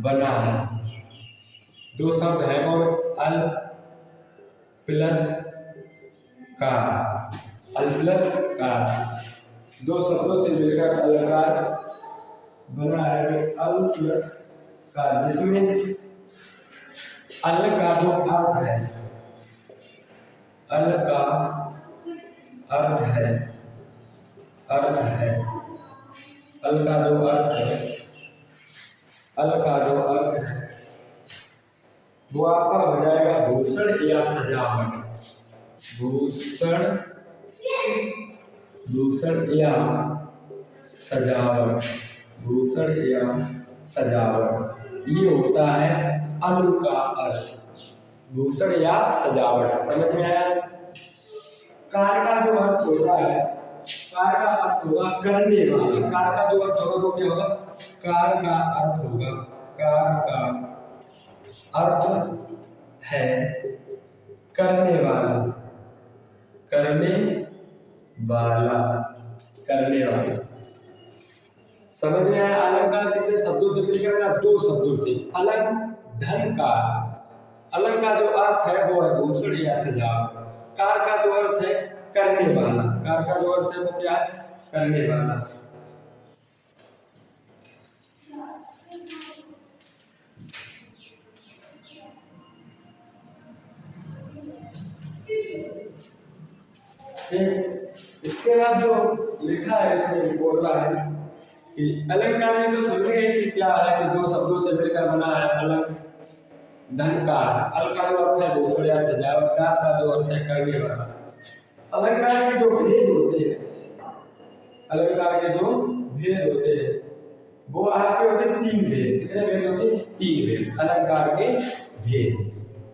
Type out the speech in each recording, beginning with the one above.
बना है। दो शब्द है और अल प्लस का, अल प्लस का दो शब्दों से मिलकर अलंकार बना है। अल प्लस का, जिसमें अल का जो अर्थ है, अल का अर्थ है, अर्थ है, अल का जो अर्थ है, अल का जो अर्थ है वो आपका हो जाएगा भूषण या सजावट। भूषण, भूषण या सजावट, भूषण या सजावट, ये होता है अल का अर्थ। भूषण या सजावट, समझ में आया? कार का जो अर्थ होता है, कार का अर्थ होगा करने वाला। कार का जो अर्थ होगा वो क्या होगा? कार का अर्थ होगा, कार का अर्थ है करने वाला, करने वाला, करने वाला। समझ में आया? अलंकार कितने शब्दों से मिलकर बना? दो शब्दों से। अलंग धन का, अलंग का जो अर्थ है वो है भूषण या सजावट। कार का जो अर्थ है करने वाला, कार का जो अर्थ है वो क्या है? करने वाला। इसके बाद जो लिखा है इसमें बोल रहा है कि अलंकार में तो समझ गए कि क्या है कि दो शब्दों से मिलकर बना है। अलंग धन का, अल का जो अर्थ है भूषण या सजावट, कार का जो अर्थ है करने वाला। अलंकार के जो भेद होते हैं, अलंकार के जो भेद होते हैं वो आपके होते हैं तीन भेद। कितने भेद होते हैं? तीन भेद अलंकार के भेद,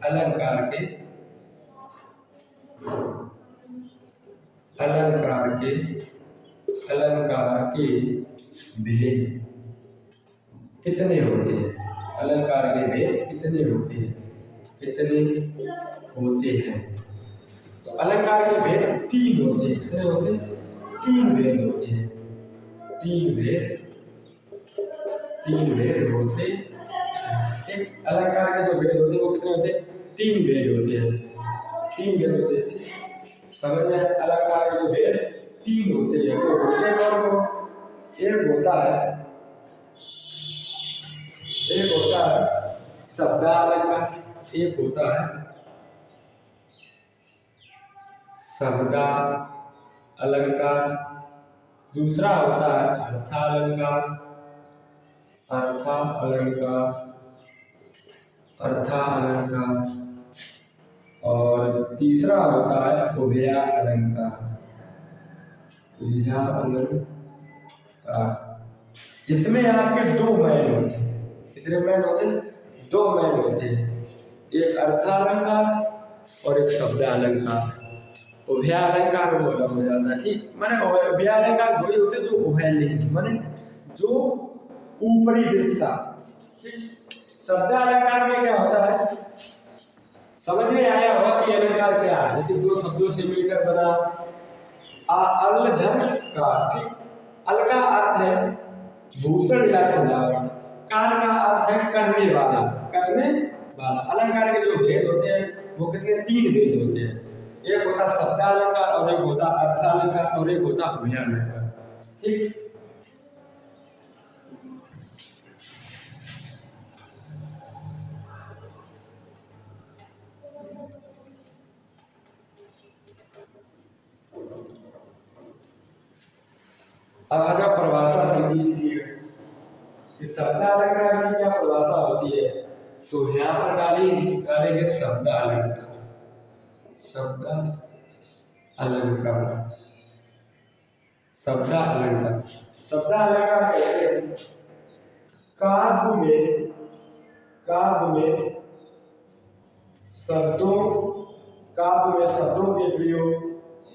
अलंकार के, अलंकार के, अलंकार के भेद कितने होते हैं? अलंकार के भेद कितने होते हैं? कितने होते हैं? तो अलंकार के भेद तीन होते हैं। कितने होते हैं? तीन भेद होते हैं। तीन भेद, तीन भेद होते हैं। अलंकार के जो भेद होते हैं वो कितने होते हैं? तीन भेद होते हैं। तीन भेद होते हैं। समझ में? अलंकार के जो भेद तीन होते हैं वो होते हैं। एक होता है, एक होता है शब्दालंकार, एक होता है शब्दा अलंकार, दूसरा होता है अर्थालंकार, अर्थालंकार, अर्थालंकार, और तीसरा होता है उभयालंकार, उभयालंकार, जिसमें आपके दो मैन होते हैं। कितने मैन होते हैं? दो मैन होते हैं, एक अर्थालंकार और एक शब्दालंकार। उभयालंकार वो अलग हो जाता है, ठीक। माने उभयालंकार वही होते जो उभयलिंग, माने जो ऊपरी हिस्सा। शब्दालंकार में क्या होता है? समझ में आया होगा कि अलंकार क्या है। जैसे दो शब्दों से मिलकर बना अल धन का, ठीक। अल का अर्थ है भूषण या सजावट, कार का अर्थ है करने वाला, करने वाला। अलंकार के जो भेद होते हैं वो कितने? तीन भेद होते हैं। एक होता शब्दालंकार और एक होता अर्थालंकार और एक होता उभयालंकार, ठीक। अब आजा परिभाषा समझ लीजिए कि शब्दालंकार की क्या परिभाषा होती है। तो यहाँ पर डालेंगे शब्दालंकार, शब्दालंकार, शब्दालंकार। शब्दालंकार कहते हैं काव्य में, काव्य में शब्दों, काव्य में शब्दों के प्रयोग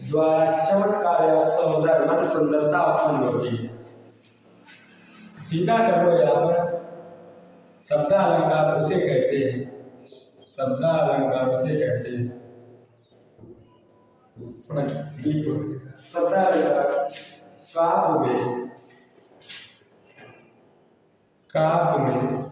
द्वारा चमत्कार या सौंदर्य, मन सुंदरता उत्पन्न होती है। सीधा करो यहाँ पर, शब्दालंकार उसे कहते हैं, शब्दालंकार उसे कहते हैं, शब्दालंकार काव्य में, काव्य में